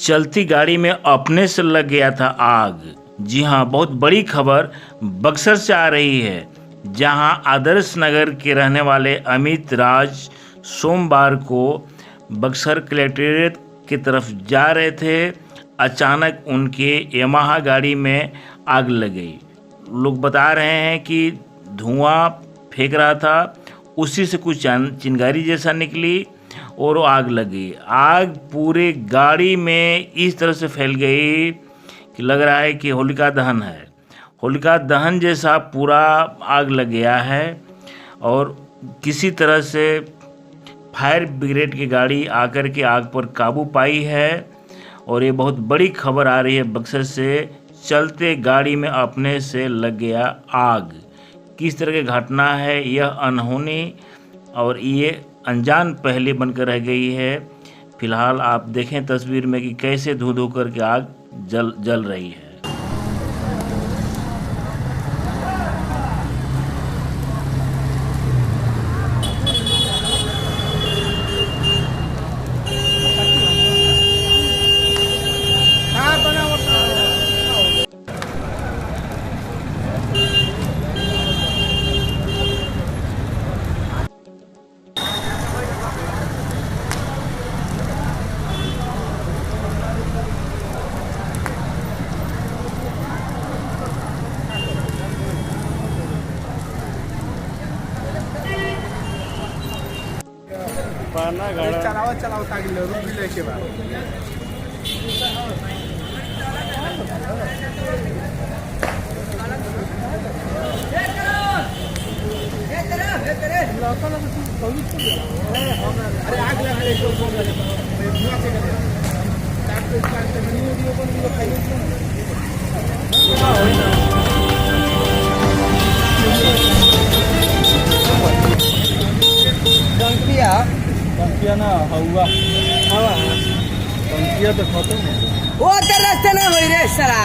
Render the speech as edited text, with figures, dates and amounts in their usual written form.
चलती गाड़ी में अपने से लग गया था आग। जी हाँ, बहुत बड़ी खबर बक्सर से आ रही है, जहां आदर्श नगर के रहने वाले अमित राज सोमवार को बक्सर कलेक्ट्रेट की तरफ जा रहे थे। अचानक उनके यामाहा गाड़ी में आग लग गई। लोग बता रहे हैं कि धुआं फेंक रहा था, उसी से कुछ चिंगारी जैसा निकली और वो आग लग गई। आग पूरे गाड़ी में इस तरह से फैल गई कि लग रहा है कि होलिका दहन है। होलिका दहन जैसा पूरा आग लग गया है और किसी तरह से फायर ब्रिगेड की गाड़ी आकर के आग पर काबू पाई है। और ये बहुत बड़ी खबर आ रही है बक्सर से, चलते गाड़ी में अपने से लग गया आग। किस तरह की घटना है यह अनहोनी और ये अनजान पहले बनकर रह गई है। फिलहाल आप देखें तस्वीर में कि कैसे धू धू करके आग जल रही है। चलाओ ताकि रूम भी लेके बा अरे आग लगा ले जो धुआं से कर ताकि इसका वीडियो बन भी खाइए टंकिया ना हवा टंकिया तो खत्म वो रास्ते ना हो रे साला।